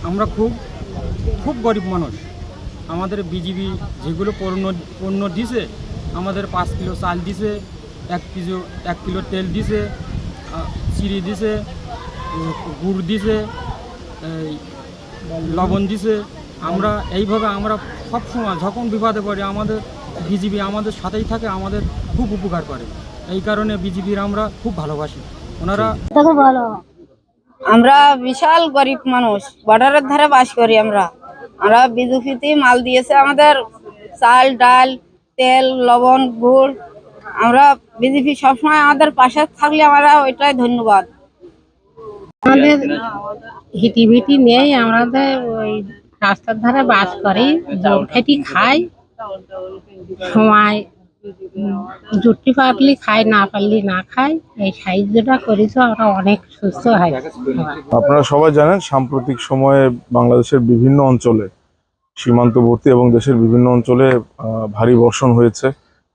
আমরা খুব খুব গরিব মানুষ। আমাদের বিজিবি যেগুলো পণ্য দিছে, আমাদের 5 কিলো চাল দিছে, 1 কিলো তেল দিছে, চিড়ি দিছে, গুড় দিছে, লবণ দিছে। আমরা এইভাবে আমরা সবসময় যখন বিপদে পড়ি আমাদের বিজিবি আমাদের সাথেই থাকে, আমাদের খুব উপকার করে। এই কারণে বিজিবির আমরা খুব ভালোবাসি। ওনারা আমরা বিশাল গরিব মানুষ, বর্ডারের ধারে বাস করি। আমরা বিজেপিতে মাল দিয়েছে আমাদের, চাল ডাল তেল লবণ গুড়। আমরা বিজেপি সবসময় আমাদের পাশে থাকলে আমরা ওইটাই ধন্যবাদ। আমাদের হিটিভিটি নেই, আমাদের ওই রাস্তার ধারে বাস করি, জল খেটি খাই, সময় জুটি পারলি খাই, না পারলি না খাই। এই সাহায্যটা করি তো আমরা অনেক সুস্থ হয়। আপনারা সবাই জানেন সাম্প্রতিক সময়ে বাংলাদেশের বিভিন্ন অঞ্চলে, সীমান্তবর্তী এবং দেশের বিভিন্ন অঞ্চলে ভারী বর্ষণ হয়েছে।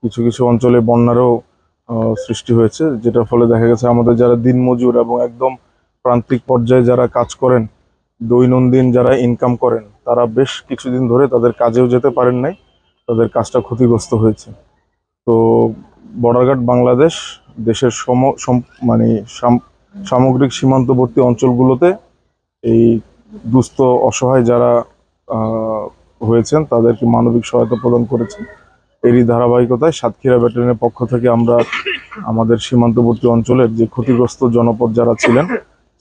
কিছু কিছু অঞ্চলে বন্যারও সৃষ্টি হয়েছে, যেটার ফলে দেখা গেছে আমাদের যারা দিনমজুর এবং একদম প্রান্তিক পর্যায়ে যারা কাজ করেন, দৈনন্দিন যারা ইনকাম করেন, তারা বেশ কিছুদিন ধরে তাদের কাজেও যেতে পারেন নাই, তাদের কাজটা ক্ষতিগ্রস্ত হয়েছে। তো বর্ডার গার্ড বাংলাদেশ দেশের সামগ্রিক সীমান্তবর্তী অঞ্চলগুলোতে এই দুস্থ অসহায় যারা হয়েছেন তাদেরকে মানবিক সহায়তা প্রদান করেছে। এরই ধারাবাহিকতায় সাতক্ষীরা ব্যাটালিয়নের পক্ষ থেকে আমরা আমাদের সীমান্তবর্তী অঞ্চলের যে ক্ষতিগ্রস্ত জনপদ যারা ছিলেন,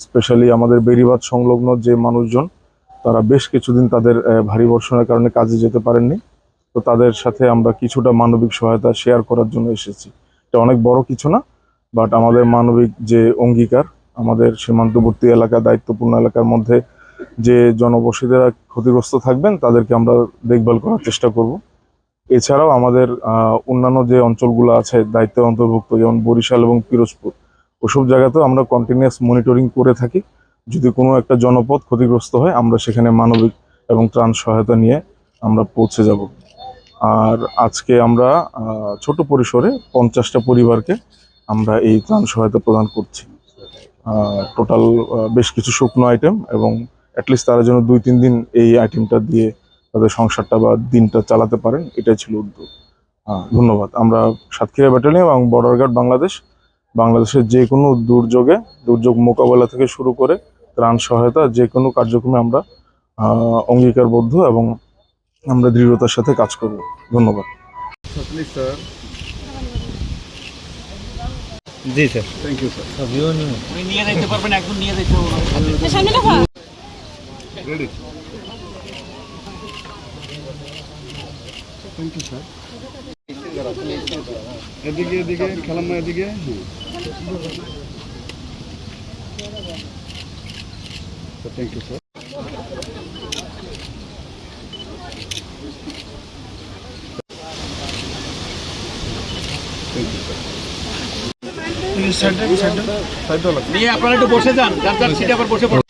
স্পেশালি আমাদের বেড়িবাঁধ সংলগ্ন যে মানুষজন, তারা বেশ কিছুদিন তাদের ভারী বর্ষণের কারণে কাজে যেতে পারেননি। তো তাদের সাথে আমরা কিছুটা মানবিক সহায়তা শেয়ার করার জন্য এসেছি। এটা অনেক বড় কিছু না, বাট আমাদের মানবিক যে অঙ্গীকার, আমাদের সীমান্তবর্তী এলাকা, দায়িত্বপূর্ণ এলাকার মধ্যে যে জনবসতিরা ক্ষতিগ্রস্ত থাকবেন তাদেরকে আমরা দেখভাল করার চেষ্টা করব। এছাড়াও আমাদের অন্যান্য যে অঞ্চলগুলো আছে দায়িত্বের অন্তর্ভুক্ত, যেমন বরিশাল এবং পিরোজপুর, ওসব জায়গাতেও আমরা কন্টিনিউয়াস মনিটরিং করে থাকি। যদি কোনো একটা জনপদ ক্ষতিগ্রস্ত হয় আমরা সেখানে মানবিক এবং ত্রাণ সহায়তা নিয়ে আমরা পৌঁছে যাব। আর আজকে আমরা ছোট পরিসরে 50টা পরিবারকে আমরা এই ত্রাণ সহায়তা প্রদান করছি। টোটাল বেশ কিছু শুকনো আইটেম, এবং অ্যাটলিস্ট তারা যেন 2-3 দিন এই আইটেমটা দিয়ে তাদের সংসারটা বা দিনটা চালাতে পারেন, এটাই ছিল উদ্যোগ। ধন্যবাদ। আমরা সাতক্ষীরা ব্যাটালিয়ন এবং বর্ডার গার্ড বাংলাদেশের যে কোনো দুর্যোগ মোকাবেলা থেকে শুরু করে ত্রাণ সহায়তা যে কোনো কার্যক্রমে আমরা অঙ্গীকারবদ্ধ এবং আমরা দৃঢ়তার সাথে কাজ করব। ধন্যবাদ। জি স্যার, থ্যাংক ইউ স্যার। নিয়ে যেতে পারবেন, একদম নিয়ে যেতে রেডি। Thank you sir. এদিকে খেলাম্মা, এদিকে। Thank you sir. নিয়ে আপনারা একটু বসে যান, যার সিটে আবার বসে পড়ুন।